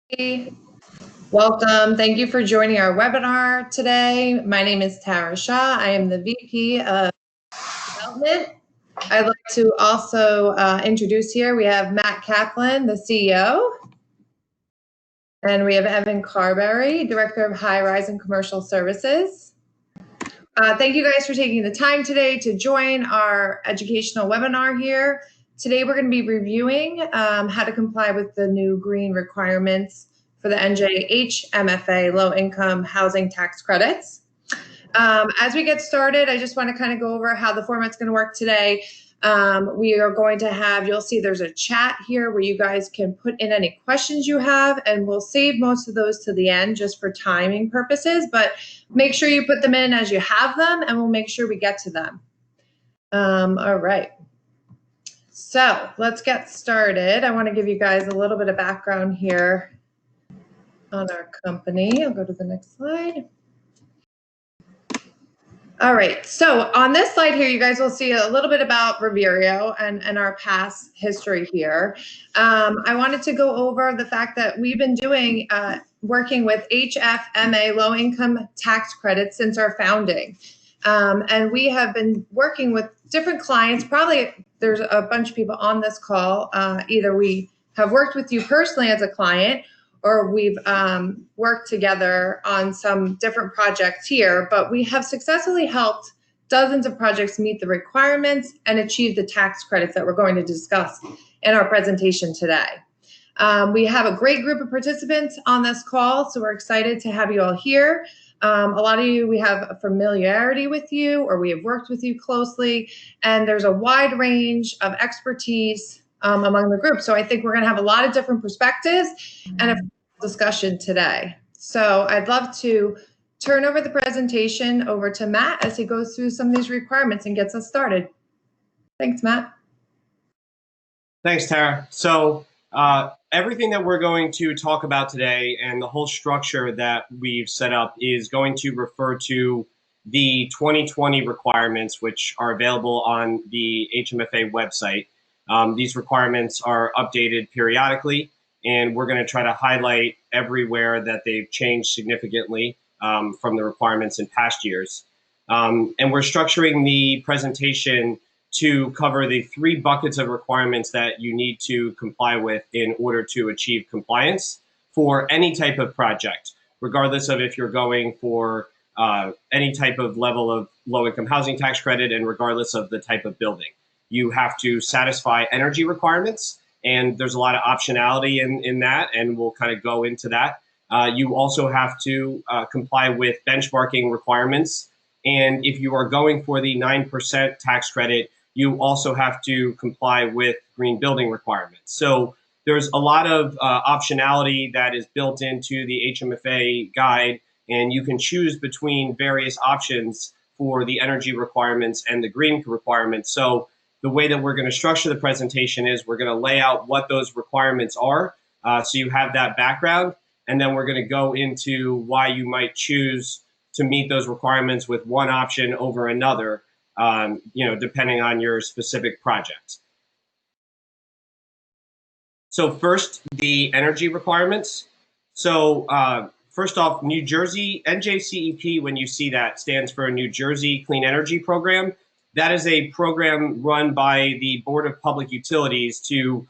Hey, welcome. Thank you for joining our webinar today. My name is Tara Shaw. I am the VP of Development. I'd like to also introduce here, we have Matt Kaplan, the CEO, and we have Evan Carberry, Director of High Rise and Commercial Services. Thank you guys for taking the time today to join our educational webinar here. Today we're going to be reviewing how to comply with the new green requirements for the NJHMFA low-income housing tax credits. As we get started, I just want to kind of go over how the format's going to work today. We are going to have, you'll see there's a chat here where you guys can put in any questions you have, and we'll save most of those to the end just for timing purposes, but make sure you put them in as you have them, and we'll make sure we get to them. All right. So let's get started. I want to give you guys a little bit of background here on our company. I'll go to the next slide. All right, so on this slide here, you guys will see a little bit about ReVireo and our past history here. I wanted to go over the fact that we've been doing working with HFMA low-income tax credits since our founding. And we have been working with different clients. Probably there's a bunch of people on this call. Either we have worked with you personally as a client, or we've worked together on some different projects here, but we have successfully helped dozens of projects meet the requirements and achieve the tax credits that we're going to discuss in our presentation today. We have a great group of participants on this call, so we're excited to have you all here. A lot of you, we have a familiarity with you, or we have worked with you closely, and there's a wide range of expertise among the group. So I think we're going to have a lot of different perspectives and a discussion today. So I'd love to turn over the presentation over to Matt as he goes through some of these requirements and gets us started. Thanks, Matt. Thanks, Tara. So everything that we're going to talk about today and the whole structure that we've set up is going to refer to the 2020 requirements, which are available on the HMFA website. These requirements are updated periodically, and we're going to try to highlight everywhere that they've changed significantly from the requirements in past years. And we're structuring the presentation to cover the 3 buckets of requirements that you need to comply with in order to achieve compliance for any type of project, regardless of if you're going for any type of level of low-income housing tax credit and regardless of the type of building. You have to satisfy energy requirements, and there's a lot of optionality in that, and we'll kind of go into that. You also have to comply with benchmarking requirements, and if you are going for the 9% tax credit, you also have to comply with green building requirements. So there's a lot of optionality that is built into the HMFA guide, and you can choose between various options for the energy requirements and the green requirements. So the way that we're going to structure the presentation is we're going to lay out what those requirements are, so you have that background, and then we're going to go into why you might choose to meet those requirements with one option over another, depending on your specific project. So first, the energy requirements. So first off, New Jersey, NJCEP, when you see that, stands for New Jersey Clean Energy Program. That is a program run by the Board of Public Utilities to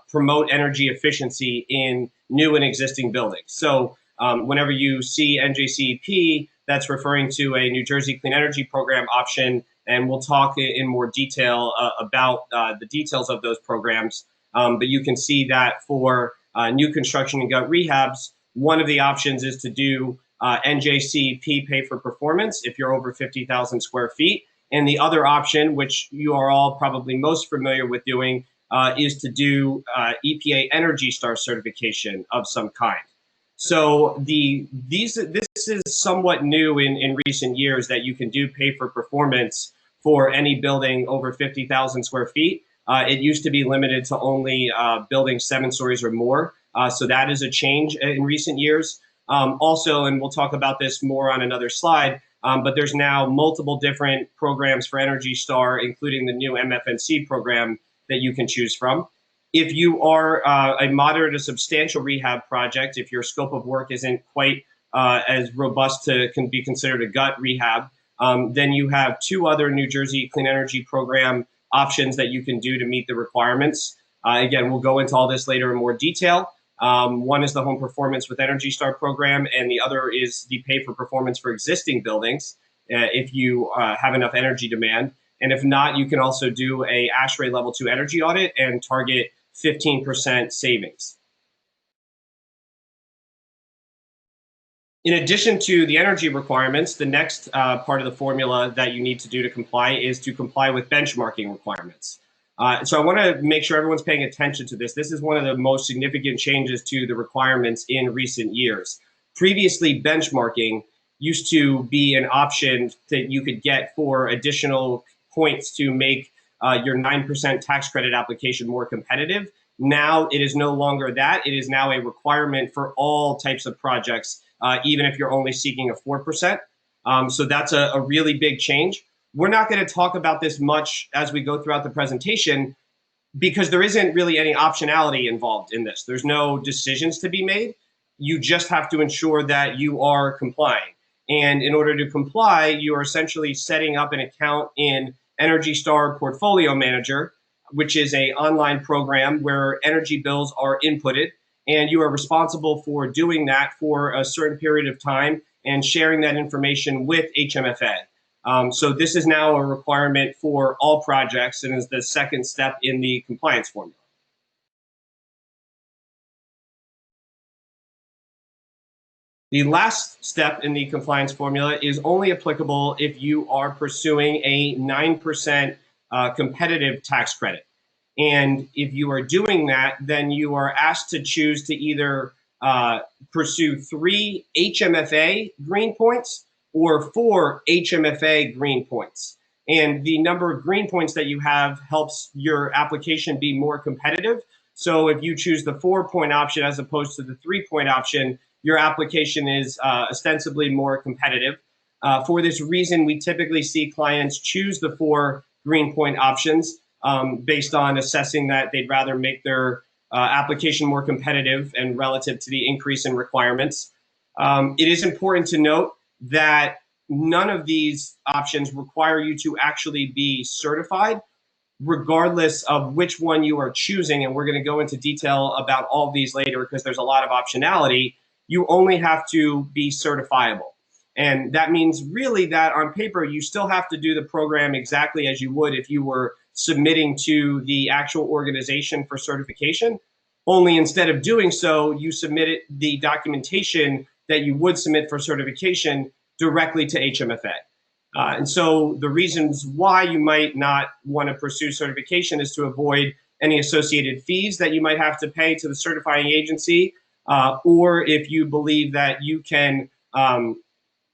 promote energy efficiency in new and existing buildings. So whenever you see NJCEP, that's referring to a New Jersey Clean Energy Program option, and we'll talk in more detail about the details of those programs. But you can see that for new construction and gut rehabs, one of the options is to do NJCEP pay for performance if you're over 50,000 square feet. And the other option, which you are all probably most familiar with doing, is to do EPA Energy Star certification of some kind. So this is somewhat new in recent years, that you can do pay for performance for any building over 50,000 square feet. It used to be limited to only buildings 7 stories or more. So that is a change in recent years. Also, and we'll talk about this more on another slide, but there's now multiple different programs for Energy Star, including the new MFNC program that you can choose from. If you are a moderate to substantial rehab project, if your scope of work isn't quite as robust to can be considered a gut rehab, then you have two other New Jersey Clean Energy Program options that you can do to meet the requirements. Again, we'll go into all this later in more detail. One is the Home Performance with Energy Star program, and the other is the Pay for Performance for existing buildings if you have enough energy demand. And if not, you can also do a ASHRAE Level 2 energy audit and target 15% savings. In addition to the energy requirements, the next part of the formula that you need to do to comply is to comply with benchmarking requirements. So I want to make sure everyone's paying attention to this. This is one of the most significant changes to the requirements in recent years. Previously, benchmarking used to be an option that you could get for additional points to make your 9% tax credit application more competitive. Now it is no longer that. It is now a requirement for all types of projects, even if you're only seeking a 4%. So that's a really big change. We're not going to talk about this much as we go throughout the presentation because there isn't really any optionality involved in this. There's no decisions to be made. You just have to ensure that you are complying. And in order to comply, you are essentially setting up an account in Energy Star Portfolio Manager, which is an online program where energy bills are inputted, and you are responsible for doing that for a certain period of time and sharing that information with HMFA. So this is now a requirement for all projects and is the second step in the compliance formula. The last step in the compliance formula is only applicable if you are pursuing a 9% competitive tax credit. And if you are doing that, then you are asked to choose to either pursue 3 HMFA green points or 4 HMFA green points. And the number of green points that you have helps your application be more competitive. So if you choose the 4-point option as opposed to the 3-point option, your application is ostensibly more competitive. For this reason, we typically see clients choose the 4 green point options based on assessing that they'd rather make their application more competitive and relative to the increase in requirements. It is important to note that none of these options require you to actually be certified, regardless of which one you are choosing. And we're going to go into detail about all of these later because there's a lot of optionality. You only have to be certifiable. And that means really that on paper, you still have to do the program exactly as you would if you were submitting to the actual organization for certification. Only instead of doing so, you submitted the documentation that you would submit for certification directly to HMFA. And so the reasons why you might not want to pursue certification is to avoid any associated fees that you might have to pay to the certifying agency, or if you believe that you can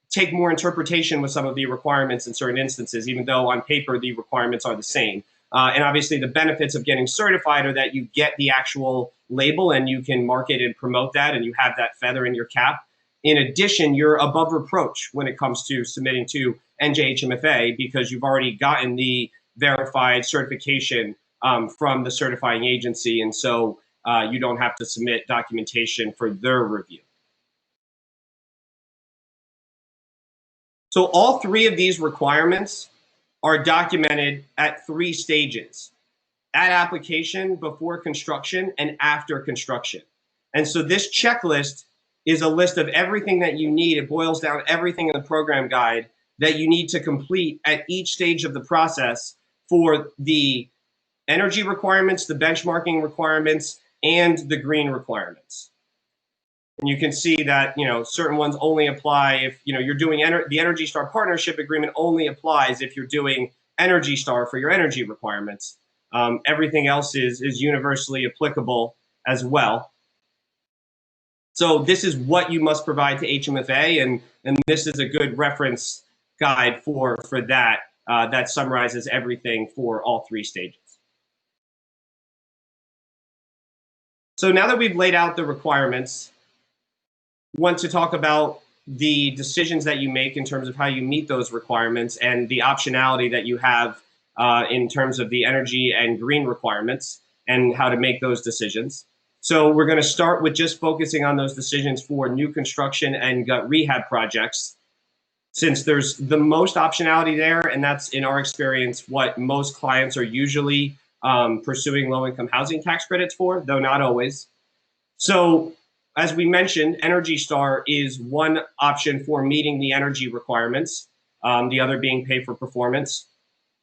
take more interpretation with some of the requirements in certain instances, even though on paper the requirements are the same. And obviously the benefits of getting certified are that you get the actual label and you can market and promote that and you have that feather in your cap. In addition, you're above reproach when it comes to submitting to NJHMFA because you've already gotten the verified certification from the certifying agency. And so you don't have to submit documentation for their review. So all 3 of these requirements are documented at 3 stages: at application, before construction, and after construction. And so this checklist is a list of everything that you need. It boils down everything in the program guide that you need to complete at each stage of the process for the energy requirements, the benchmarking requirements, and the green requirements. And you can see that, certain ones only apply if, you're doing the Energy Star Partnership Agreement only applies if you're doing Energy Star for your energy requirements. Everything else is universally applicable as well. So this is what you must provide to HMFA, and this is a good reference guide for that that summarizes everything for all 3 stages. So now that we've laid out the requirements, want to talk about the decisions that you make in terms of how you meet those requirements and the optionality that you have in terms of the energy and green requirements. and how to make those decisions. So we're going to start with just focusing on those decisions for new construction and gut rehab projects, since there's the most optionality there, and that's, in our experience, what most clients are usually pursuing low-income housing tax credits for, though not always. So as we mentioned, Energy Star is one option for meeting the energy requirements, the other being pay for performance.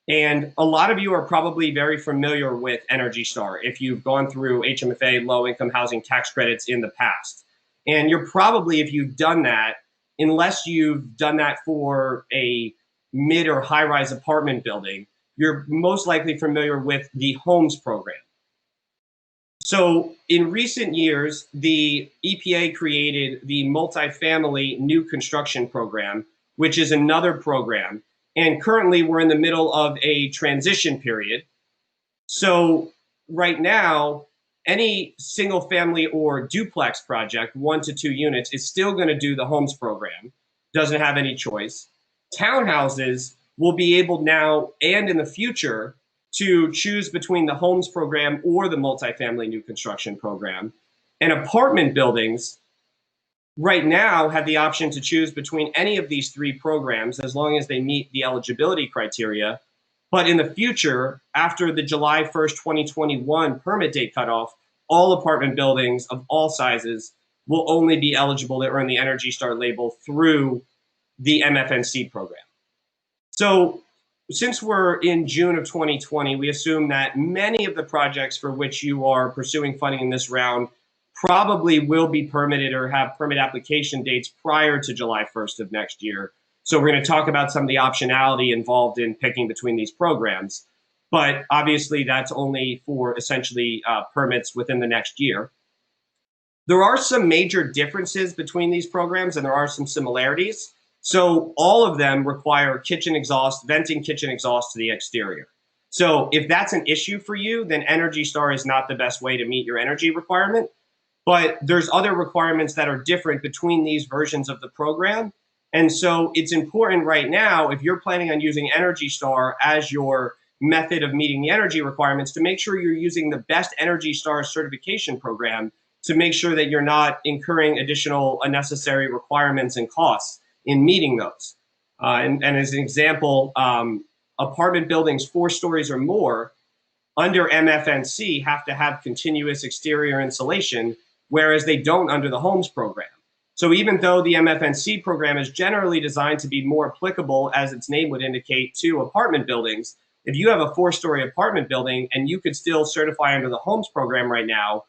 And a lot of you are probably very familiar with Energy Star if you've gone through HMFA low-income housing tax credits in the past. And you're probably, if you've done that, unless you've done that for a mid or high-rise apartment building, you're most likely familiar with the homes program. So in recent years, the EPA created the multifamily new construction program, which is another program. And currently we're in the middle of a transition period. So right now, any single family or duplex project, 1 to 2 units, is still going to do the homes program, doesn't have any choice. Townhouses will be able now and in the future to choose between the homes program or the multifamily new construction program. And apartment buildings right now have the option to choose between any of these 3 programs as long as they meet the eligibility criteria. But in the future, after the July 1st, 2021 permit date cutoff, all apartment buildings of all sizes will only be eligible to earn the Energy Star label through the MFNC program. So since we're in June of 2020, we assume that many of the projects for which you are pursuing funding in this round probably will be permitted or have permit application dates prior to July 1st of next year. So we're going to talk about some of the optionality involved in picking between these programs. But obviously, that's only for essentially permits within the next year. There are some major differences between these programs, and there are some similarities. So all of them require kitchen exhaust, venting kitchen exhaust to the exterior. So if that's an issue for you, then Energy Star is not the best way to meet your energy requirement. But there's other requirements that are different between these versions of the program. And so it's important right now, if you're planning on using Energy Star as your method of meeting the energy requirements, to make sure you're using the best Energy Star certification program to make sure that you're not incurring additional unnecessary requirements and costs in meeting those. And as an example, apartment buildings 4 stories or more under MFNC have to have continuous exterior insulation, whereas they don't under the homes program. So even though the MFNC program is generally designed to be more applicable, as its name would indicate, to apartment buildings, if you have a 4-story apartment building and you could still certify under the homes program right now,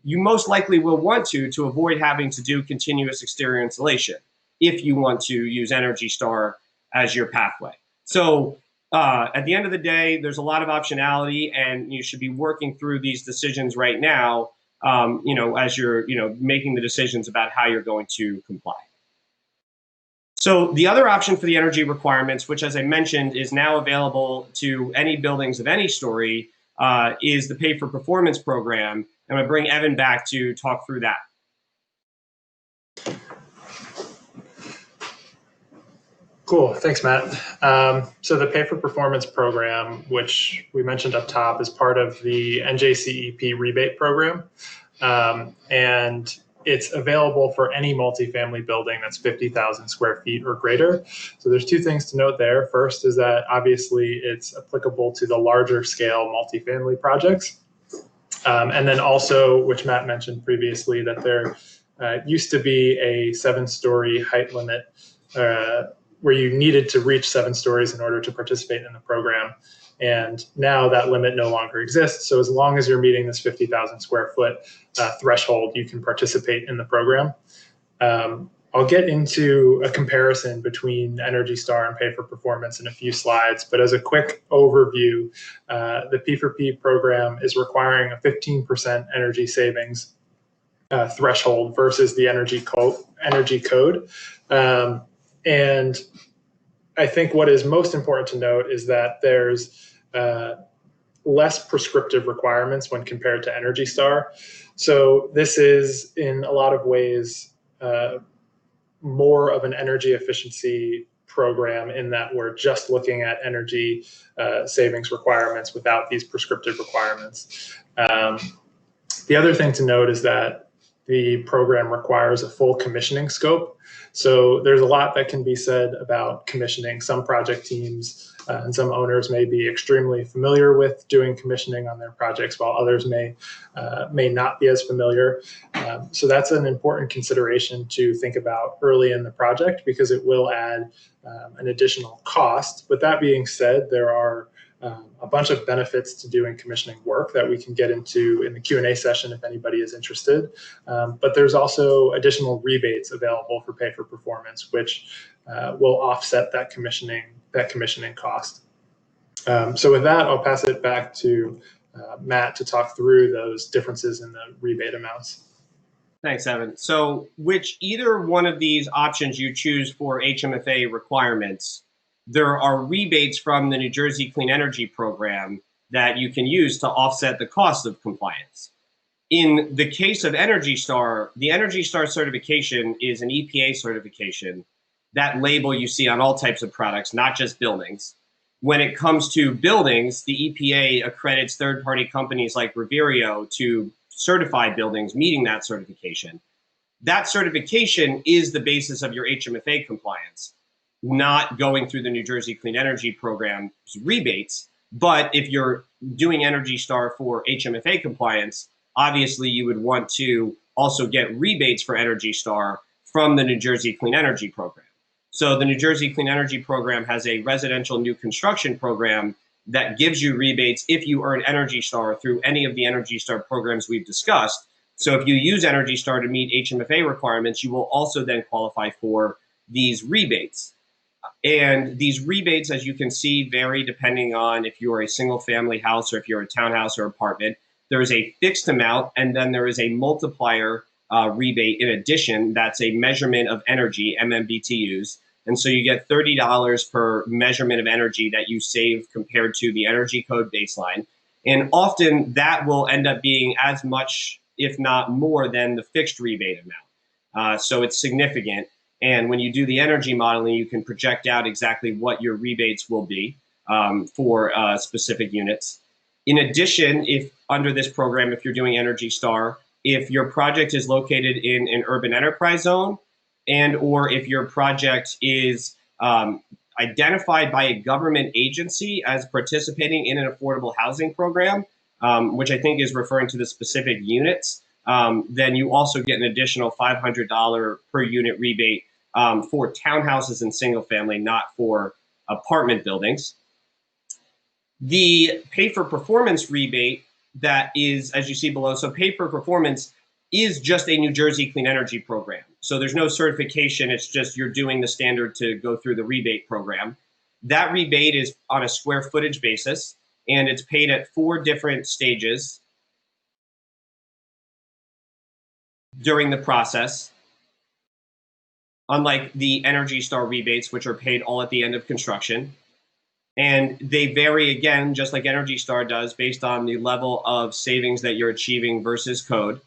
you most likely will want to avoid having to do continuous exterior insulation if you want to use Energy Star as your pathway. So at the end of the day, there's a lot of optionality, and you should be working through these decisions right now, as you're, making the decisions about how you're going to comply. So the other option for the energy requirements, which, as I mentioned, is now available to any buildings of any story, is the Pay for Performance program. I'm going to bring Evan back to talk through that. Cool, thanks, Matt. So the Pay for Performance program, which we mentioned up top, is part of the NJHMFA rebate program. And it's available for any multifamily building that's 50,000 square feet or greater. So there's 2 things to note there. First is that obviously it's applicable to the larger scale multifamily projects. And then also, which Matt mentioned previously, that there used to be a 7-story height limit where you needed to reach 7 stories in order to participate in the program. And now that limit no longer exists. So as long as you're meeting this 50,000 square foot threshold, you can participate in the program. I'll get into a comparison between Energy Star and Pay for Performance in a few slides, but as a quick overview, the P4P program is requiring a 15% energy savings threshold versus the energy code. And I think what is most important to note is that there's less prescriptive requirements when compared to Energy Star. So this is, in a lot of ways, more of an energy efficiency program in that we're just looking at energy savings requirements without these prescriptive requirements. The other thing to note is that the program requires a full commissioning scope. So there's a lot that can be said about commissioning. Some project teams and some owners may be extremely familiar with doing commissioning on their projects, while others may not be as familiar. So that's an important consideration to think about early in the project, because it will add an additional cost. But that being said, there are a bunch of benefits to doing commissioning work that we can get into in the Q&A session if anybody is interested. But there's also additional rebates available for pay for performance, which will offset that commissioning cost. So with that, I'll pass it back to Matt to talk through those differences in the rebate amounts. Thanks, Evan. So either one of these options you choose for HMFA requirements, there are rebates from the New Jersey Clean Energy Program that you can use to offset the cost of compliance. In the case of Energy Star, the Energy Star certification is an EPA certification. That label you see on all types of products, not just buildings. When it comes to buildings, the EPA accredits third-party companies like ReVireo to certify buildings meeting that certification. That certification is the basis of your HMFA compliance, not going through the New Jersey Clean Energy Program's rebates. But if you're doing Energy Star for HMFA compliance, obviously you would want to also get rebates for Energy Star from the New Jersey Clean Energy Program. So the New Jersey Clean Energy Program has a residential new construction program that gives you rebates if you earn Energy Star through any of the Energy Star programs we've discussed. So if you use Energy Star to meet HMFA requirements, you will also then qualify for these rebates. And these rebates, as you can see, vary depending on if you're a single family house or if you're a townhouse or apartment. There is a fixed amount, and then there is a multiplier rebate in addition. That's a measurement of energy, MMBTUs. And so you get $30 per measurement of energy that you save compared to the energy code baseline. And often that will end up being as much, if not more, than the fixed rebate amount. So it's significant. And when you do the energy modeling, you can project out exactly what your rebates will be for specific units. In addition, if under this program, if you're doing Energy Star, if your project is located in an urban enterprise zone, and or if your project is identified by a government agency as participating in an affordable housing program, which I think is referring to the specific units, then you also get an additional $500 per unit rebate for townhouses and single family, not for apartment buildings. The pay for performance rebate that is, as you see below, so pay for performance is just a New Jersey Clean Energy Program. So there's no certification, it's just you're doing the standard to go through the rebate program. That rebate is on a square footage basis, and it's paid at 4 different stages during the process, unlike the Energy Star rebates, which are paid all at the end of construction. And they vary, again, just like Energy Star does, based on the level of savings that you're achieving versus code.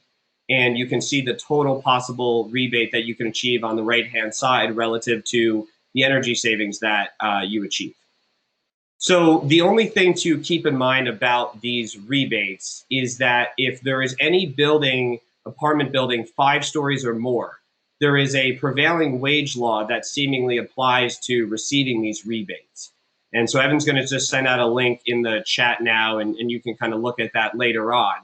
And you can see the total possible rebate that you can achieve on the right-hand side relative to the energy savings that you achieve. So the only thing to keep in mind about these rebates is that if there is any building, apartment building, 5 stories or more, there is a prevailing wage law that seemingly applies to receiving these rebates. And so Evan's going to just send out a link in the chat now, and you can kind of look at that later on.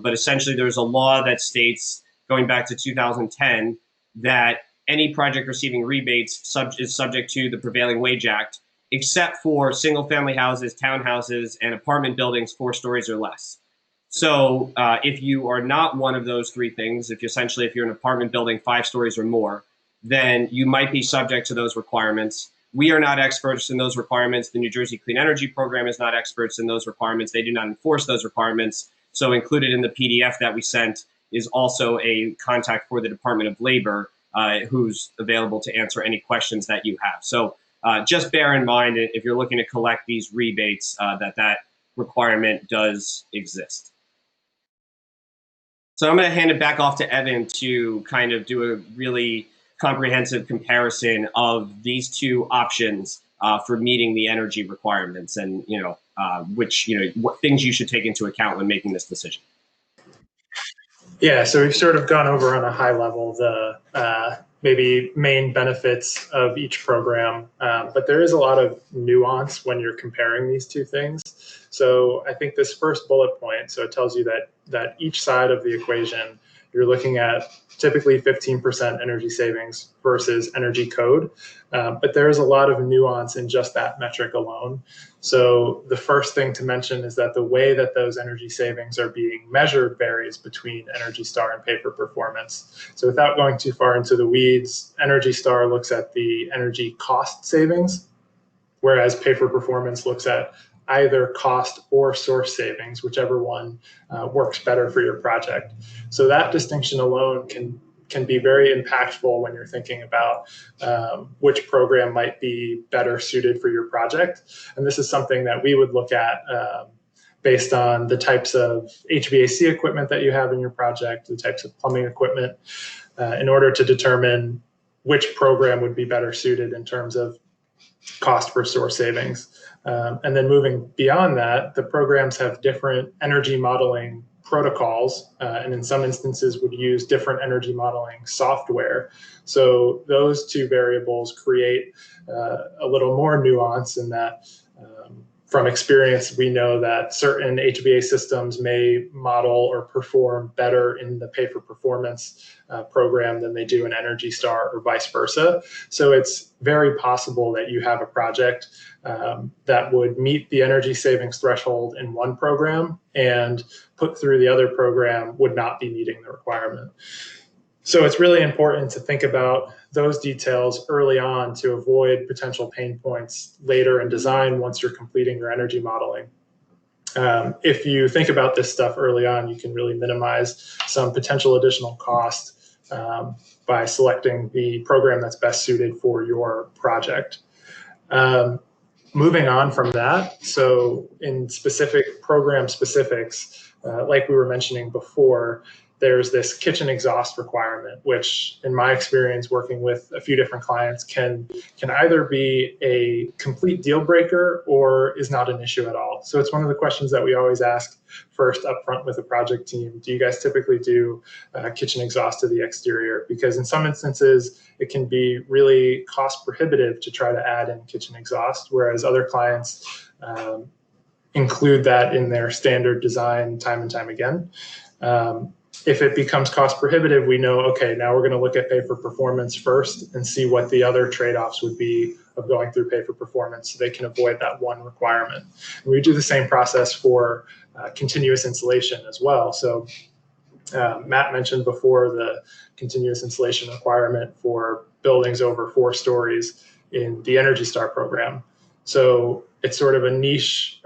But essentially, there's a law that states, going back to 2010, that any project receiving rebates is subject to the Prevailing Wage Act, except for single-family houses, townhouses, and apartment buildings 4 stories or less. So if you are not one of those 3 things, if you're an apartment building 5 stories or more, then you might be subject to those requirements. We are not experts in those requirements. The New Jersey Clean Energy Program is not experts in those requirements. They do not enforce those requirements. So included in the PDF that we sent is also a contact for the Department of Labor, who's available to answer any questions that you have. So just bear in mind, if you're looking to collect these rebates, that requirement does exist. So I'm going to hand it back off to Evan to kind of do a really comprehensive comparison of these two options for meeting the energy requirements, and what things you should take into account when making this decision. Yeah, so we've sort of gone over on a high level the maybe main benefits of each program, but there is a lot of nuance when you're comparing these two things. So I think this first bullet point, so it tells you that each side of the equation, you're looking at typically 15% energy savings versus energy code, but there is a lot of nuance in just that metric alone. So the first thing to mention is that the way that those energy savings are being measured varies between Energy Star and pay for performance. So without going too far into the weeds, Energy Star looks at the energy cost savings, whereas pay for performance looks at either cost or source savings, whichever one works better for your project. So that distinction alone can be very impactful when you're thinking about which program might be better suited for your project. And this is something that we would look at based on the types of HVAC equipment that you have in your project, the types of plumbing equipment, in order to determine which program would be better suited in terms of cost per source savings. And then moving beyond that, the programs have different energy modeling protocols, and in some instances would use different energy modeling software. So those two variables create a little more nuance in that from experience, we know that certain HVAC systems may model or perform better in the pay for performance program than they do in Energy Star or vice versa. So it's very possible that you have a project that would meet the energy savings threshold in one program and put through the other program would not be meeting the requirement. So it's really important to think about those details early on to avoid potential pain points later in design once you're completing your energy modeling. If you think about this stuff early on, you can really minimize some potential additional cost by selecting the program that's best suited for your project. Moving on from that, so in specific program specifics, like we were mentioning before, there's this kitchen exhaust requirement, which in my experience working with a few different clients can either be a complete deal breaker or is not an issue at all. So it's one of the questions that we always ask first up front with a project team. Do you guys typically do kitchen exhaust to the exterior? Because in some instances, it can be really cost prohibitive to try to add in kitchen exhaust, whereas other clients include that in their standard design time and time again. If it becomes cost prohibitive, we know, okay, now we're going to look at pay for performance first and see what the other trade-offs would be of going through pay for performance so they can avoid that one requirement. And we do the same process for continuous installation as well. So Matt mentioned before the continuous installation requirement for buildings over 4 stories in the Energy Star program. So it's sort of a niche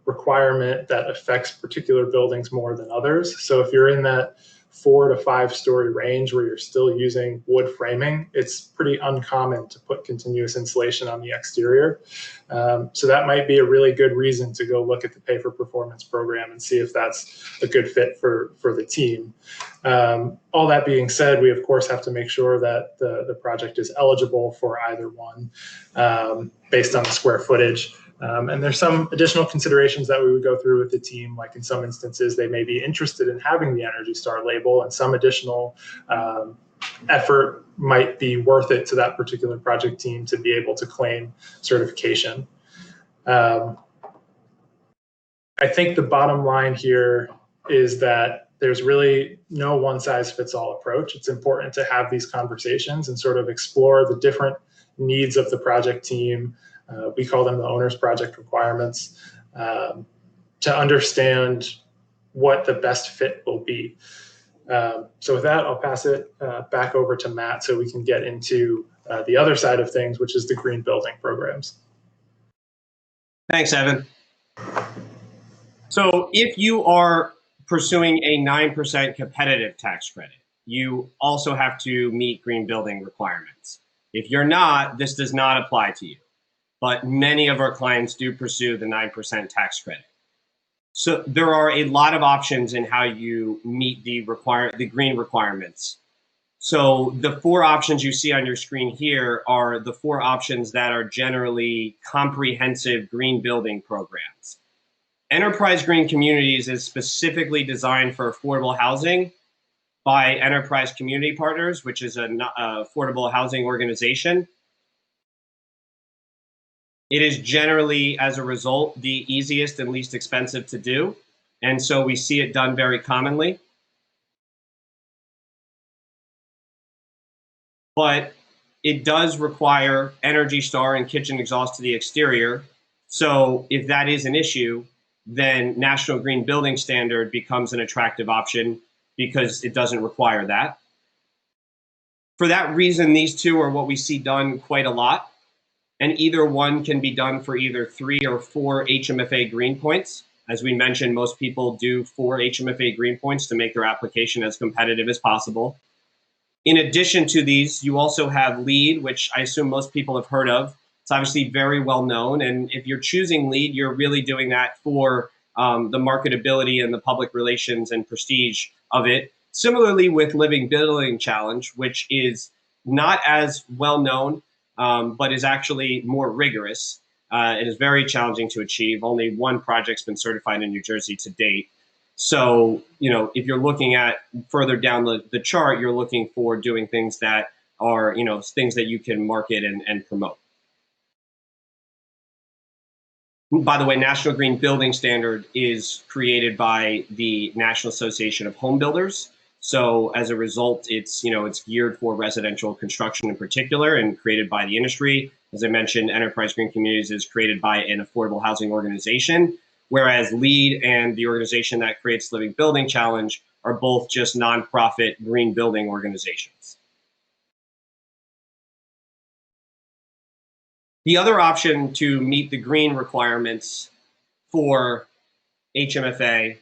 requirement that affects particular buildings more than others. So if you're in that 4 to 5 story range where you're still using wood framing, it's pretty uncommon to put continuous insulation on the exterior. So that might be a really good reason to go look at the pay for performance program and see if that's a good fit for the team. All that being said, we of course have to make sure that the project is eligible for either one based on the square footage. And there's some additional considerations that we would go through with the team. Like in some instances, they may be interested in having the Energy Star label, and some additional effort might be worth it to that particular project team to be able to claim certification. I think the bottom line here is that there's really no one-size-fits-all approach. It's important to have these conversations and sort of explore the different needs of the project team. We call them the owner's project requirements, to understand what the best fit will be. So with that, I'll pass it back over to Matt so we can get into the other side of things, which is the green building programs. Thanks, Evan. So if you are pursuing a 9% competitive tax credit, you also have to meet green building requirements. If you're not, this does not apply to you. But many of our clients do pursue the 9% tax credit. So there are a lot of options in how you meet the green requirements. So the four options you see on your screen here are the four options that are generally comprehensive green building programs. Enterprise Green Communities is specifically designed for affordable housing by Enterprise Community Partners, which is an affordable housing organization. It is generally, as a result, the easiest and least expensive to do. And so we see it done very commonly. But it does require Energy Star and kitchen exhaust to the exterior. So if that is an issue, then National Green Building Standard becomes an attractive option because it doesn't require that. For that reason, these two are what we see done quite a lot. And either one can be done for either 3 or 4 HMFA green points. As we mentioned, most people do 4 HMFA green points to make their application as competitive as possible. In addition to these, you also have LEED, which I assume most people have heard of. It's obviously very well known. And if you're choosing LEED, you're really doing that for the marketability and the public relations and prestige of it. Similarly with Living Building Challenge, which is not as well known, but is actually more rigorous. It is very challenging to achieve. Only one project's been certified in New Jersey to date. So, if you're looking at further down the chart, you're looking for doing things that are, things that you can market and promote. By the way, National Green Building Standard is created by the National Association of Home Builders. So as a result, it's geared for residential construction in particular and created by the industry. As I mentioned, Enterprise Green Communities is created by an affordable housing organization, whereas LEED and the organization that creates Living Building Challenge are both just nonprofit green building organizations. The other option to meet the green requirements for HMFA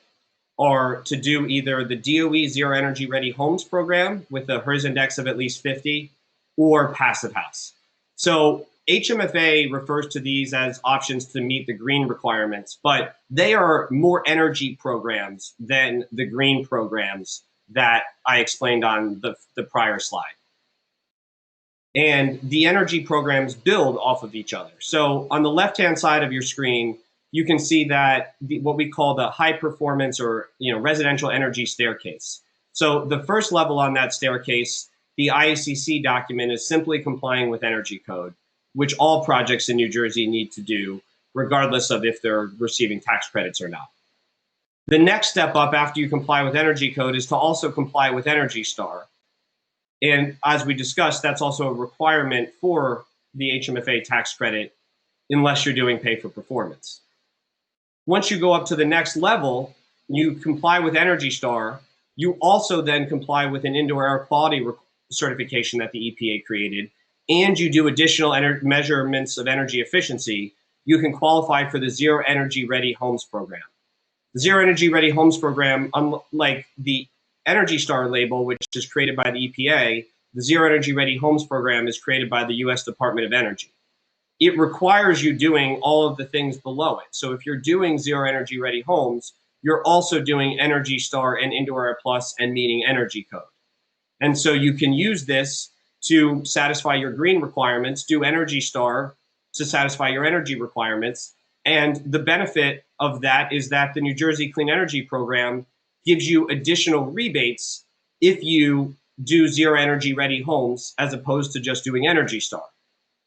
are to do either the DOE Zero Energy Ready Homes program with a HERS index of at least 50 or Passive House. So HMFA refers to these as options to meet the green requirements, but they are more energy programs than the green programs that I explained on the prior slide. And the energy programs build off of each other. So on the left-hand side of your screen, you can see that what we call the high performance or residential energy staircase. So the first level on that staircase, the IACC document is simply complying with energy code, which all projects in New Jersey need to do, regardless of if they're receiving tax credits or not. The next step up after you comply with energy code is to also comply with Energy Star. And as we discussed, that's also a requirement for the HMFA tax credit unless you're doing pay for performance. Once you go up to the next level, you comply with Energy Star. You also then comply with an indoor air quality certification that the EPA created, and you do additional measurements of energy efficiency. You can qualify for the Zero Energy Ready Homes program. The Zero Energy Ready Homes program, unlike the Energy Star label, which is created by the EPA, the Zero Energy Ready Homes program is created by the US Department of Energy. It requires you doing all of the things below it. So if you're doing Zero Energy Ready Homes, you're also doing Energy Star and Indoor Air Plus and meeting energy code. And so you can use this to satisfy your green requirements, do Energy Star to satisfy your energy requirements. And the benefit of that is that the New Jersey Clean Energy Program gives you additional rebates if you do Zero Energy Ready Homes as opposed to just doing Energy Star.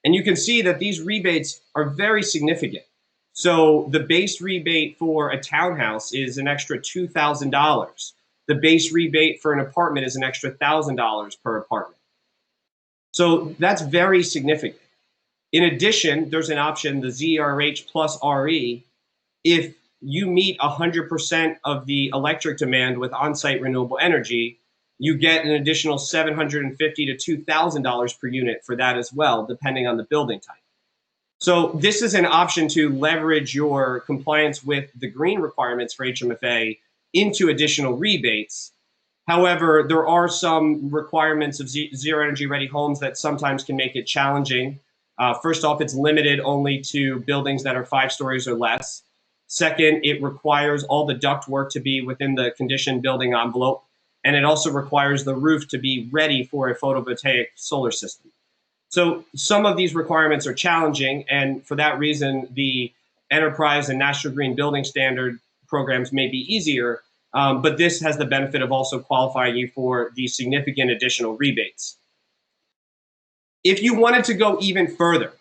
And you can see that these rebates are very significant. So the base rebate for a townhouse is an extra $2,000. The base rebate for an apartment is an extra $1,000 per apartment. So that's very significant. In addition, there's an option, the ZRH plus RE, if you meet 100% of the electric demand with on-site renewable energy, you get an additional $750 to $2,000 per unit for that as well, depending on the building type. So this is an option to leverage your compliance with the green requirements for HMFA into additional rebates. However, there are some requirements of Zero Energy Ready Homes that sometimes can make it challenging. First off, it's limited only to buildings that are 5 stories or less. Second, it requires all the ductwork to be within the conditioned building envelope. And it also requires the roof to be ready for a photovoltaic solar system. So some of these requirements are challenging, and for that reason, the enterprise and National Green Building Standard programs may be easier, but this has the benefit of also qualifying you for the significant additional rebates. If you wanted to go even further,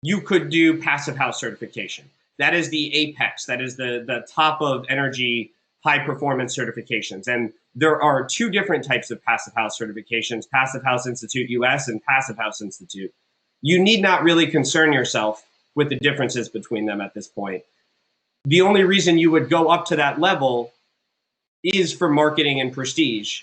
you could do passive house certification. That is the apex, that is the top of energy high performance certifications. And there are two different types of passive house certifications, Passive House Institute US and Passive House Institute. You need not really concern yourself with the differences between them at this point. The only reason you would go up to that level is for marketing and prestige.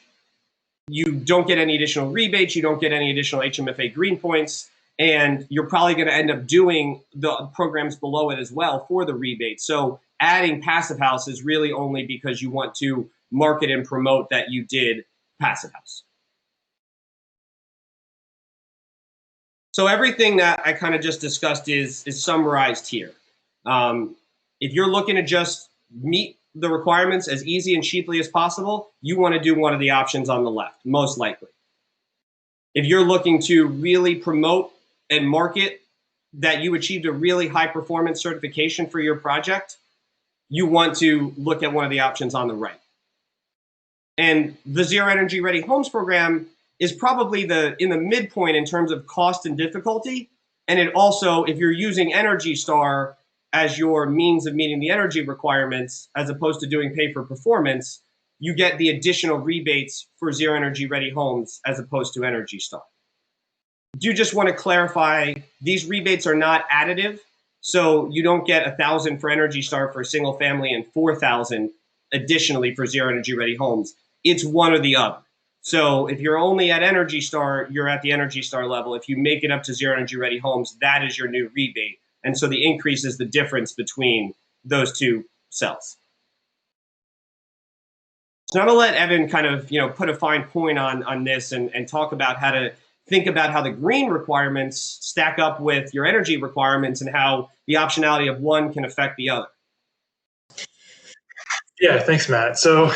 You don't get any additional rebates, you don't get any additional HMFA green points, and you're probably going to end up doing the programs below it as well for the rebate. So adding Passive House is really only because you want to market and promote that you did Passive House. So everything that I kind of just discussed is summarized here. If you're looking to just meet the requirements as easy and cheaply as possible, you want to do one of the options on the left, most likely. If you're looking to really promote and market that you achieved a really high performance certification for your project, you want to look at one of the options on the right. And the Zero Energy Ready Homes program is probably in the midpoint in terms of cost and difficulty. And it also, if you're using Energy Star as your means of meeting the energy requirements, as opposed to doing pay for performance, you get the additional rebates for Zero Energy Ready Homes as opposed to Energy Star. Do just want to clarify, these rebates are not additive. So you don't get 1,000 for Energy Star for a single family and 4,000 additionally for Zero Energy Ready Homes. It's one or the other. So if you're only at Energy Star, you're at the Energy Star level. If you make it up to Zero Energy Ready Homes, that is your new rebate. And so the increase is the difference between those two cells. So I'm going to let Evan kind of put a fine point on this and talk about how to think about how the green requirements stack up with your energy requirements and how the optionality of one can affect the other. Yeah, thanks, Matt. So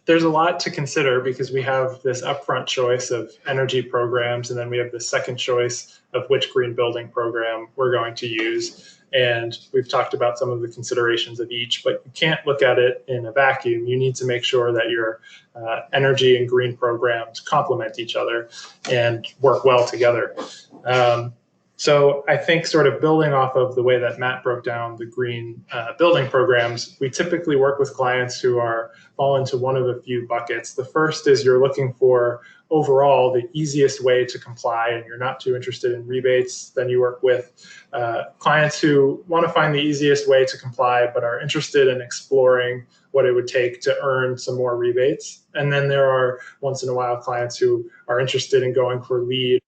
there's a lot to consider because we have this upfront choice of energy programs, and then we have the second choice of which green building program we're going to use. And we've talked about some of the considerations of each, but you can't look at it in a vacuum. You need to make sure that your energy and green programs complement each other and work well together. So I think sort of building off of the way that Matt broke down the green building programs, we typically work with clients who fall into one of a few buckets. The first is you're looking for overall the easiest way to comply and you're not too interested in rebates. Then you work with clients who want to find the easiest way to comply but are interested in exploring what it would take to earn some more rebates. And then there are once in a while clients who are interested in going for LEED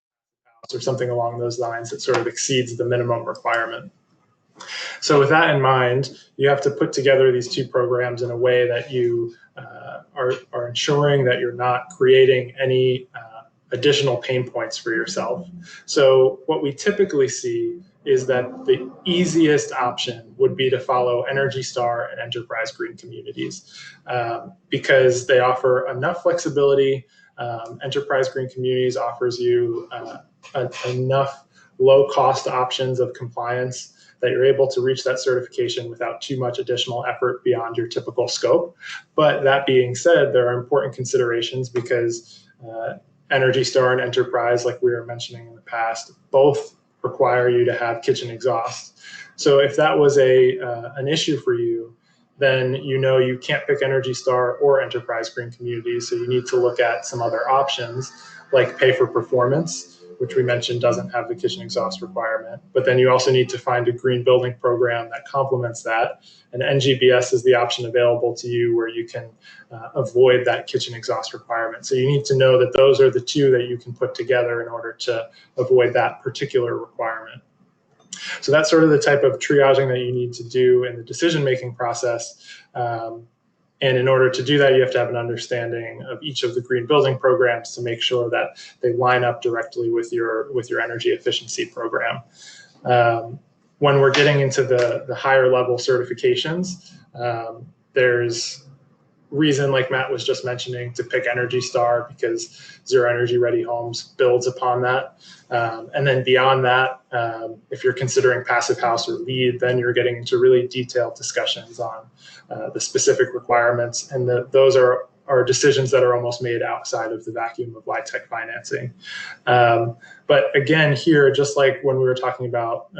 or something along those lines that sort of exceeds the minimum requirement. So with that in mind, you have to put together these two programs in a way that you are ensuring that you're not creating any additional pain points for yourself. So what we typically see is that the easiest option would be to follow Energy Star and Enterprise Green Communities because they offer enough flexibility. Enterprise Green Communities offers you enough low-cost options of compliance that you're able to reach that certification without too much additional effort beyond your typical scope. But that being said, there are important considerations because Energy Star and Enterprise, like we were mentioning in the past, both require you to have kitchen exhaust. So if that was an issue for you, then you can't pick Energy Star or Enterprise Green Communities. So you need to look at some other options like pay for performance, which we mentioned doesn't have the kitchen exhaust requirement. But then you also need to find a green building program that complements that. And NGBS is the option available to you where you can avoid that kitchen exhaust requirement. So you need to know that those are the two that you can put together in order to avoid that particular requirement. So that's sort of the type of triaging that you need to do in the decision-making process. And in order to do that, you have to have an understanding of each of the green building programs to make sure that they line up directly with your energy efficiency program. When we're getting into the higher level certifications, there's reason, like Matt was just mentioning, to pick Energy Star, because Zero Energy Ready Homes builds upon that. And then beyond that, if you're considering Passive House or LEED, then you're getting into really detailed discussions on the specific requirements, and those are decisions that are almost made outside of the vacuum of LIHTC financing. But again, here, just like when we were talking about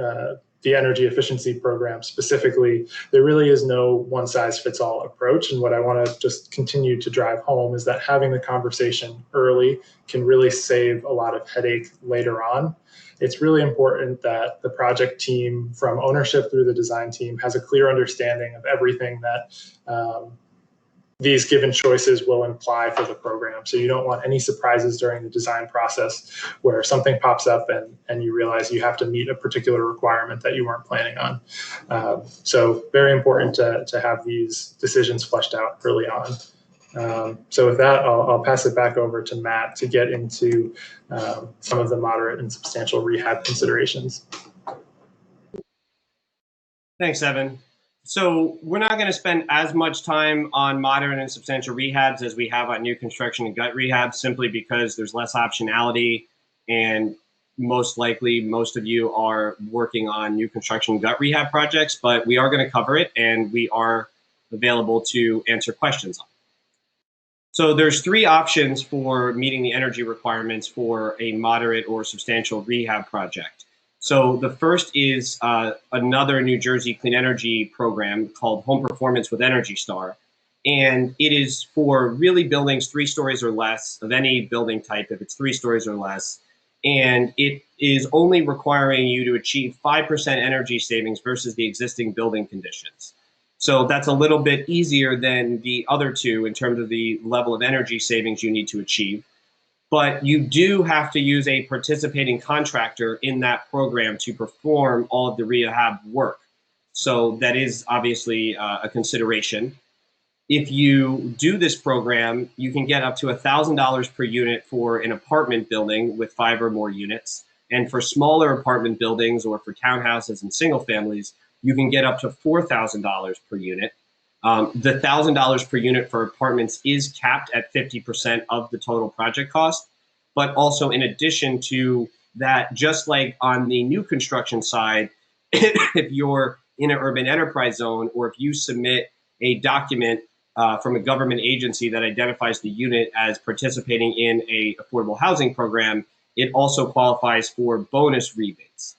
the energy efficiency program specifically, there really is no one-size-fits-all approach. And what I want to just continue to drive home is that having the conversation early can really save a lot of headache later on. It's really important that the project team, from ownership through the design team, has a clear understanding of everything that these given choices will imply for the program. So you don't want any surprises during the design process where something pops up and you realize you have to meet a particular requirement that you weren't planning on. So very important to have these decisions fleshed out early on. So with that, I'll pass it back over to Matt to get into some of the moderate and substantial rehab considerations. Thanks, Evan. So we're not going to spend as much time on moderate and substantial rehabs as we have on new construction and gut rehab, simply because there's less optionality, and most likely most of you are working on new construction and gut rehab projects, but we are going to cover it, and we are available to answer questions on it. So there's three options for meeting the energy requirements for a moderate or substantial rehab project. So the first is another New Jersey clean energy program called Home Performance with Energy Star. And it is for really buildings 3 stories or less, of any building type, if it's 3 stories or less. And it is only requiring you to achieve 5% energy savings versus the existing building conditions. So that's a little bit easier than the other two in terms of the level of energy savings you need to achieve. But you do have to use a participating contractor in that program to perform all of the rehab work. So that is obviously a consideration. If you do this program, you can get up to $1,000 per unit for an apartment building with 5 or more units. And for smaller apartment buildings or for townhouses and single families, you can get up to $4,000 per unit. The $1,000 per unit for apartments is capped at 50% of the total project cost. But also, in addition to that, just like on the new construction side, if you're in an urban enterprise zone, or if you submit a document from a government agency that identifies the unit as participating in a affordable housing program, it also qualifies for bonus rebates.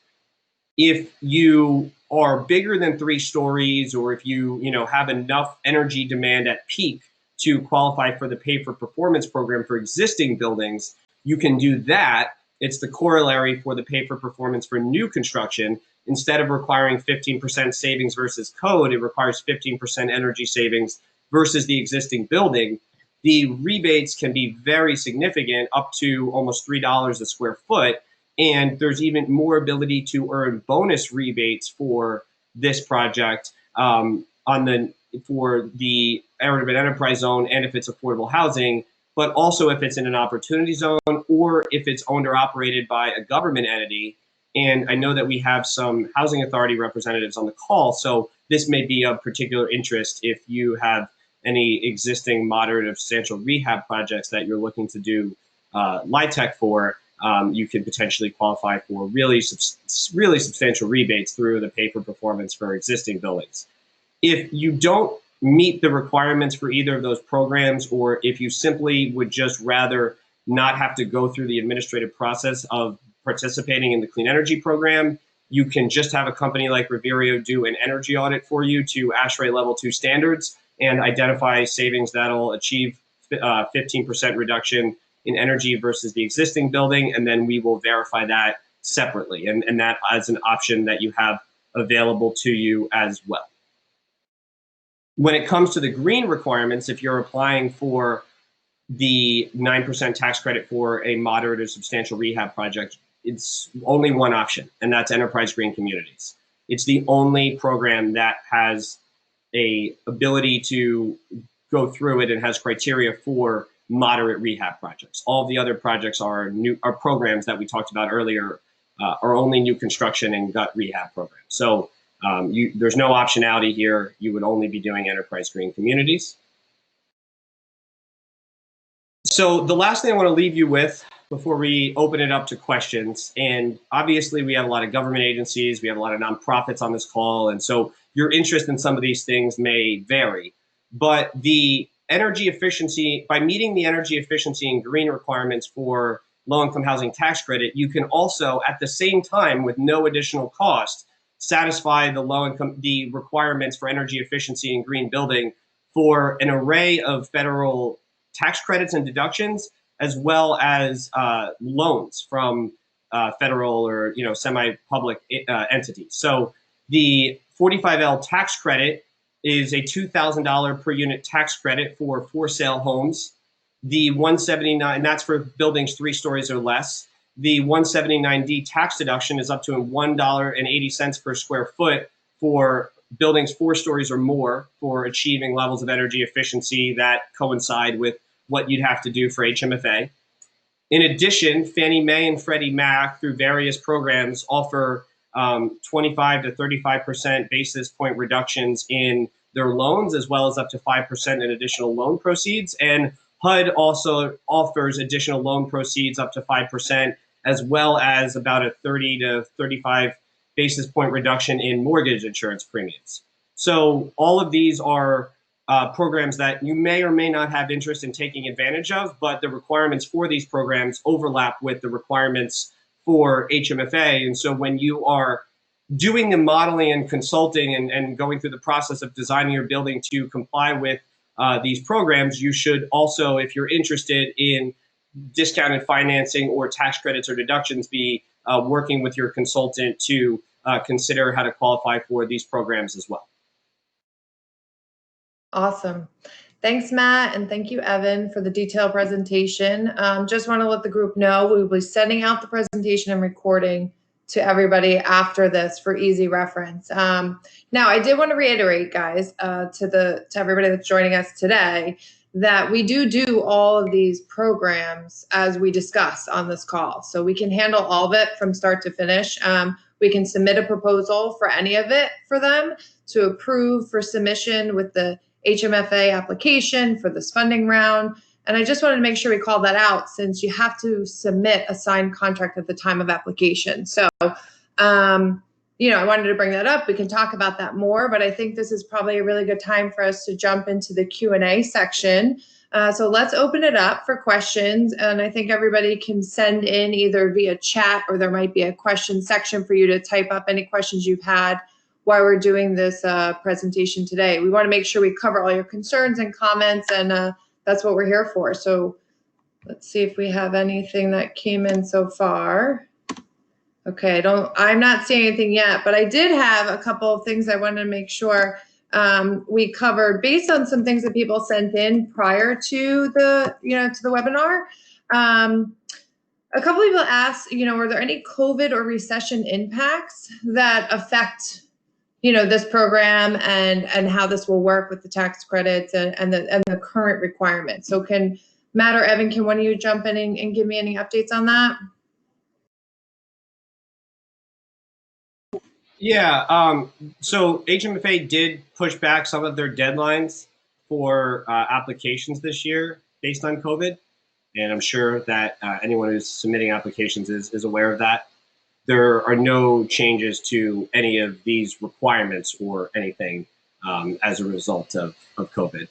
If you are bigger than 3 stories, or if you have enough energy demand at peak to qualify for the pay for performance program for existing buildings, you can do that. It's the corollary for the pay for performance for new construction. Instead of requiring 15% savings versus code, it requires 15% energy savings versus the existing building. The rebates can be very significant, up to almost $3 a square foot. And there's even more ability to earn bonus rebates for this project for the urban enterprise zone, and if it's affordable housing, but also if it's in an opportunity zone, or if it's owned or operated by a government entity. And I know that we have some housing authority representatives on the call, so this may be of particular interest if you have any existing moderate or substantial rehab projects that you're looking to do LIHTC for. You could potentially qualify for really substantial rebates through the pay for performance for existing buildings. If you don't meet the requirements for either of those programs, or if you simply would just rather not have to go through the administrative process of participating in the clean energy program, you can just have a company like ReVireo do an energy audit for you to ASHRAE level 2 standards and identify savings that'll achieve 15% reduction in energy versus the existing building, and then we will verify that separately, and that as an option that you have available to you as well. When it comes to the green requirements, if you're applying for the 9% tax credit for a moderate or substantial rehab project, it's only one option, and that's Enterprise Green Communities. It's the only program that has a ability to go through it and has criteria for moderate rehab projects. All the other projects are programs that we talked about earlier, are only new construction and gut rehab programs. So there's no optionality here. You would only be doing Enterprise Green Communities. So the last thing I want to leave you with before we open it up to questions, and obviously we have a lot of government agencies, we have a lot of nonprofits on this call, and so your interest in some of these things may vary. But the energy efficiency, by meeting the energy efficiency and green requirements for low-income housing tax credit, you can also, at the same time, with no additional cost, satisfy the requirements for energy efficiency and green building for an array of federal tax credits and deductions, as well as loans from federal or semi-public entities. So the 45L tax credit is a $2,000 per unit tax credit for sale homes. The 179, that's for buildings 3 stories or less. The 179D tax deduction is up to $1.80 per square foot for buildings 4 stories or more for achieving levels of energy efficiency that coincide with what you'd have to do for HMFA. In addition, Fannie Mae and Freddie Mac, through various programs, offer 25 to 35% basis point reductions in their loans, as well as up to 5% in additional loan proceeds. And HUD also offers additional loan proceeds up to 5%, as well as about a 30 to 35 basis point reduction in mortgage insurance premiums. So all of these are programs that you may or may not have interest in taking advantage of, but the requirements for these programs overlap with the requirements for HMFA. And so when you are doing the modeling and consulting and going through the process of designing your building to comply with these programs, you should also, if you're interested in discounted financing or tax credits or deductions, be working with your consultant to consider how to qualify for these programs as well. Awesome. Thanks, Matt, and thank you, Evan, for the detailed presentation. Just want to let the group know we will be sending out the presentation and recording to everybody after this for easy reference. Now, I did want to reiterate, guys, to everybody that's joining us today, that we do all of these programs as we discussed on this call. So we can handle all of it from start to finish. We can submit a proposal for any of it for them to approve for submission with the HMFA application for this funding round. And I just wanted to make sure we call that out, since you have to submit a signed contract at the time of application. So, I wanted to bring that up. We can talk about that more, but I think this is probably a really good time for us to jump into the Q&A section. So let's open it up for questions. And I think everybody can send in either via chat, or there might be a question section for you to type up any questions you've had while we're doing this presentation today. We want to make sure we cover all your concerns and comments, and that's what we're here for. So let's see if we have anything that came in so far. Okay, I'm not seeing anything yet, but I did have a couple of things I wanted to make sure we covered based on some things that people sent in prior to the, to the webinar. A couple of people asked, were there any COVID or recession impacts that affect this program and how this will work with the tax credits and the current requirements? So can Matt or Evan, can one of you jump in and give me any updates on that? Yeah, so HMFA did push back some of their deadlines for applications this year based on COVID. And I'm sure that anyone who's submitting applications is aware of that. There are no changes to any of these requirements or anything as a result of COVID.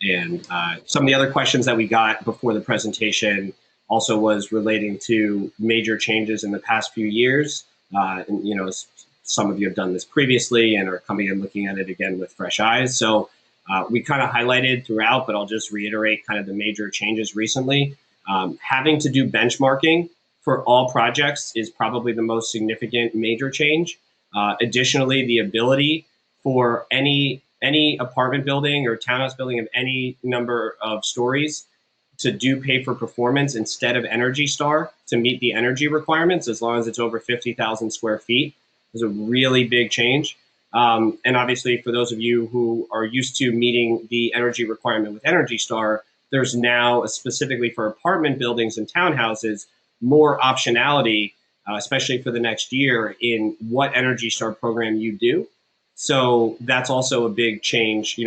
And some of the other questions that we got before the presentation also was relating to major changes in the past few years. And some of you have done this previously and are coming and looking at it again with fresh eyes. So we kind of highlighted throughout, but I'll just reiterate kind of the major changes recently. Having to do benchmarking for all projects is probably the most significant major change. Additionally, the ability for any apartment building or townhouse building of any number of stories to do pay for performance instead of Energy Star to meet the energy requirements, as long as it's over 50,000 square feet, is a really big change. And obviously, for those of you who are used to meeting the energy requirement with Energy Star, there's now, specifically for apartment buildings and townhouses, more optionality, especially for the next year, in what Energy Star program you do. So that's also a big change. The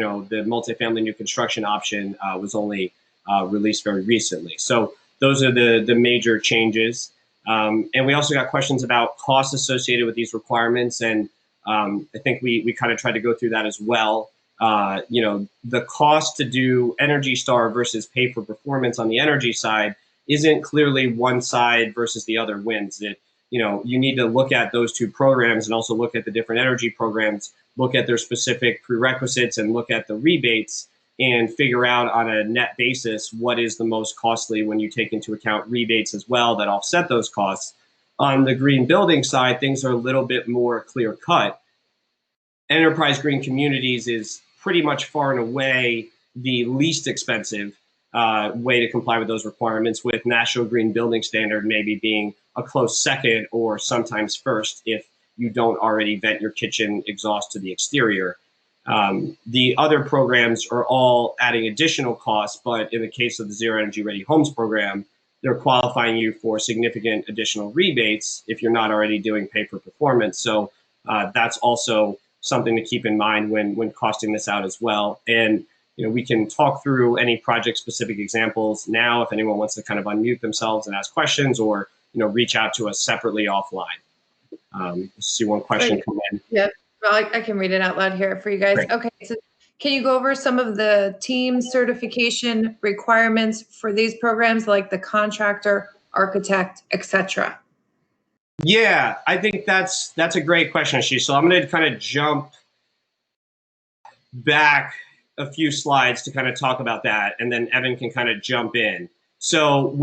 multifamily new construction option was only released very recently. So those are the major changes. And we also got questions about costs associated with these requirements. And I think we kind of tried to go through that as well. The cost to do Energy Star versus pay for performance on the energy side isn't clearly one side versus the other wins. You need to look at those two programs and also look at the different energy programs, look at their specific prerequisites and look at the rebates and figure out on a net basis what is the most costly when you take into account rebates as well that offset those costs. On the green building side, things are a little bit more clear cut. Enterprise Green Communities is pretty much far and away the least expensive way to comply with those requirements, with National Green Building Standard maybe being a close second or sometimes first if you don't already vent your kitchen exhaust to the exterior. The other programs are all adding additional costs, but in the case of the Zero Energy Ready Homes program, they're qualifying you for significant additional rebates if you're not already doing pay for performance. So that's also something to keep in mind when costing this out as well. And we can talk through any project-specific examples now if anyone wants to kind of unmute themselves and ask questions, or reach out to us separately offline. See one question come in. Yeah, well, I can read it out loud here for you guys. Great. Okay, so can you go over some of the team certification requirements for these programs, like the contractor, architect, etc.? Yeah, I think that's a great question, Ashish. So I'm going to kind of jump back a few slides to kind of talk about that, and then Evan can kind of jump in. So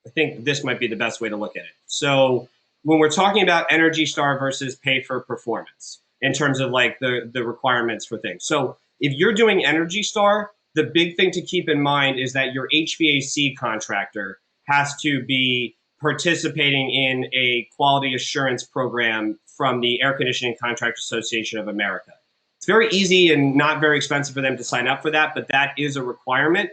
I think this might be the best way to look at it. So when we're talking about Energy Star versus pay for performance in terms of like the requirements for things. So if you're doing Energy Star, the big thing to keep in mind is that your HVAC contractor has to be participating in a quality assurance program from the Air Conditioning Contractor Association of America. It's very easy and not very expensive for them to sign up for that, but that is a requirement.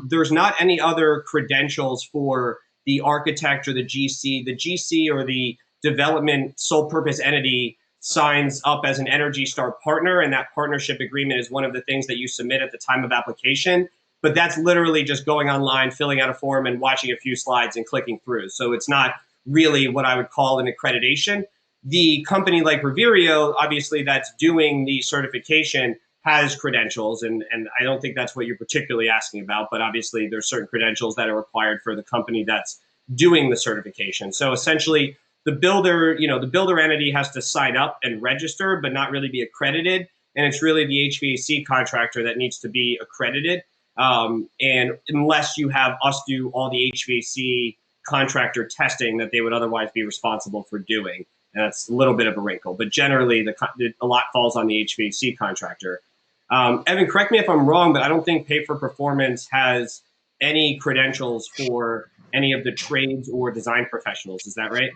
There's not any other credentials for the architect or the GC. The GC or the development sole purpose entity signs up as an Energy Star partner, and that partnership agreement is one of the things that you submit at the time of application. But that's literally just going online, filling out a form, and watching a few slides and clicking through. So it's not really what I would call an accreditation. The company like ReVireo, obviously, that's doing the certification has credentials, and I don't think that's what you're particularly asking about, but obviously there's certain credentials that are required for the company that's doing the certification. So essentially, the builder entity has to sign up and register, but not really be accredited, and it's really the HVAC contractor that needs to be accredited. And unless you have us do all the HVAC contractor testing that they would otherwise be responsible for doing. And that's a little bit of a wrinkle, but generally a lot falls on the HVAC contractor. Evan, correct me if I'm wrong, but I don't think pay for performance has any credentials for any of the trades or design professionals. Is that right?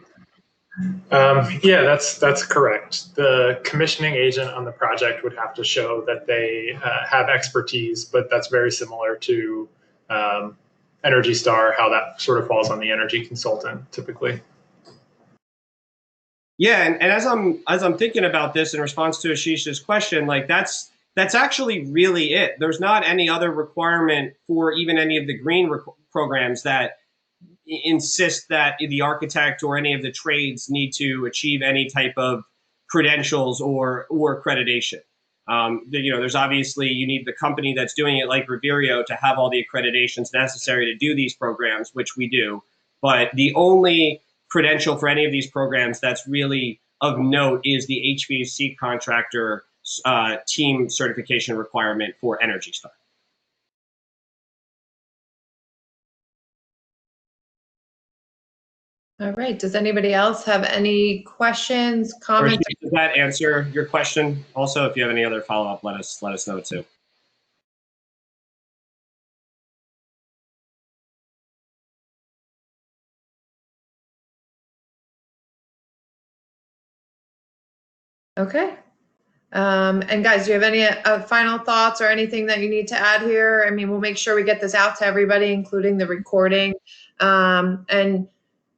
Yeah, that's correct. The commissioning agent on the project would have to show that they have expertise, but that's very similar to Energy Star, how that sort of falls on the energy consultant typically. Yeah, and as I'm thinking about this in response to Ashish's question, like that's actually really it. There's not any other requirement for even any of the green programs that insist that the architect or any of the trades need to achieve any type of credentials or accreditation. There's obviously, you need the company that's doing it, like ReVireo, to have all the accreditations necessary to do these programs, which we do. But the only credential for any of these programs that's really of note is the HVAC contractor team certification requirement for Energy Star. All right. Does anybody else have any questions, comments? Does that answer your question? Also, if you have any other follow-up, let us know too. Okay. And guys, do you have any final thoughts or anything that you need to add here? I mean, we'll make sure we get this out to everybody, including the recording. And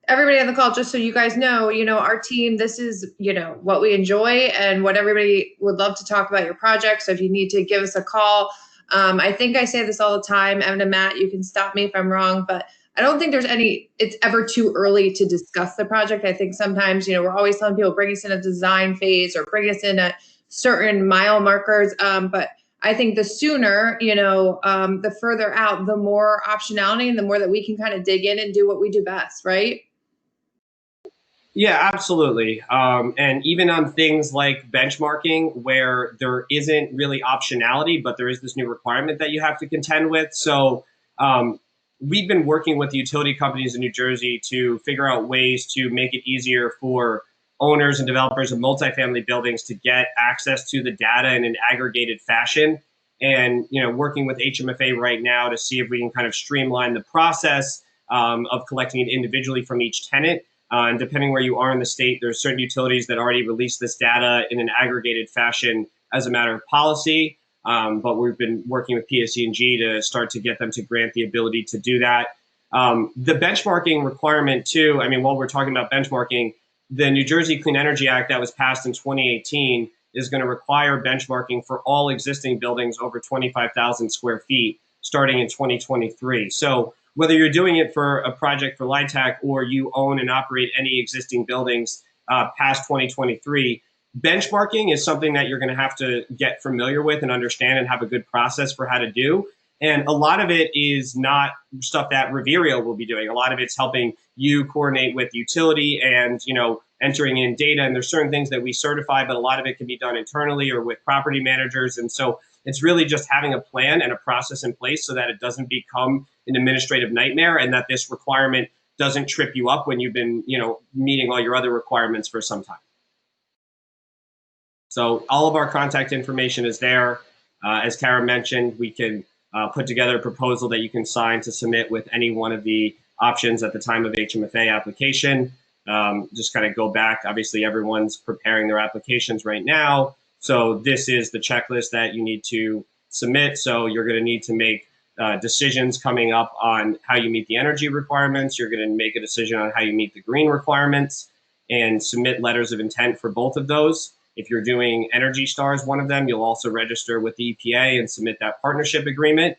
everybody on the call, just so you guys know, our team, this is, what we enjoy and what everybody would love to talk about your project. So if you need to give us a call, I think I say this all the time, Evan and Matt, you can stop me if I'm wrong, but I don't think it's ever too early to discuss the project. I think sometimes, we're always telling people, bring us in a design phase or bring us in at certain mile markers. But I think the sooner, the further out, the more optionality and the more that we can kind of dig in and do what we do best, right? Yeah, absolutely. And even on things like benchmarking, where there isn't really optionality, but there is this new requirement that you have to contend with. So we've been working with the utility companies in New Jersey to figure out ways to make it easier for owners and developers of multifamily buildings to get access to the data in an aggregated fashion. And working with HMFA right now to see if we can kind of streamline the process of collecting it individually from each tenant. And depending where you are in the state, there's certain utilities that already release this data in an aggregated fashion as a matter of policy. But we've been working with PSE&G to start to get them to grant the ability to do that. The benchmarking requirement too, while we're talking about benchmarking, the New Jersey Clean Energy Act that was passed in 2018 is going to require benchmarking for all existing buildings over 25,000 square feet starting in 2023. So whether you're doing it for a project for LIHTC or you own and operate any existing buildings past 2023, benchmarking is something that you're going to have to get familiar with and understand and have a good process for how to do. And a lot of it is not stuff that ReVireo will be doing. A lot of it's helping you coordinate with utility and, entering in data. And there's certain things that we certify, but a lot of it can be done internally or with property managers. And so it's really just having a plan and a process in place so that it doesn't become an administrative nightmare and that this requirement doesn't trip you up when you've been, meeting all your other requirements for some time. So all of our contact information is there. As Tara mentioned, we can put together a proposal that you can sign to submit with any one of the options at the time of HMFA application. Just kind of go back. Obviously, everyone's preparing their applications right now. So this is the checklist that you need to submit. So you're going to need to make decisions coming up on how you meet the energy requirements. You're going to make a decision on how you meet the green requirements and submit letters of intent for both of those. If you're doing Energy Stars, one of them, you'll also register with the EPA and submit that partnership agreement.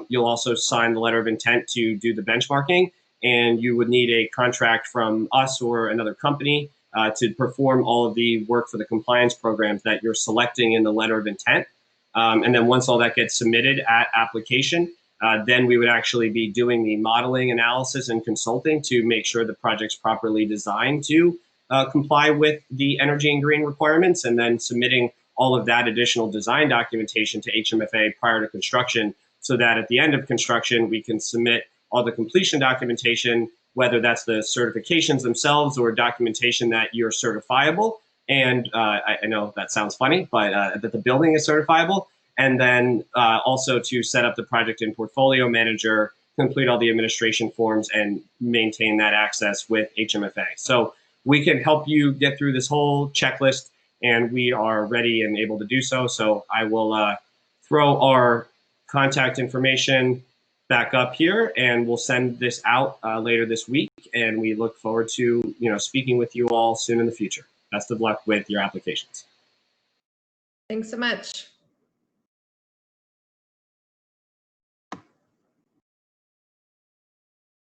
You'll also sign the letter of intent to do the benchmarking, and you would need a contract from us or another company to perform all of the work for the compliance programs that you're selecting in the letter of intent. And then once all that gets submitted at application, then we would actually be doing the modeling analysis and consulting to make sure the project's properly designed to comply with the energy and green requirements, and then submitting all of that additional design documentation to HMFA prior to construction, so that at the end of construction, we can submit all the completion documentation, whether that's the certifications themselves or documentation that you're certifiable. And I know that sounds funny, but that the building is certifiable. And then also to set up the project in Portfolio Manager, complete all the administration forms, and maintain that access with HMFA. So we can help you get through this whole checklist, and we are ready and able to do so. So I will throw our contact information back up here, and we'll send this out later this week. And we look forward to speaking with you all soon in the future. Best of luck with your applications. Thanks so much.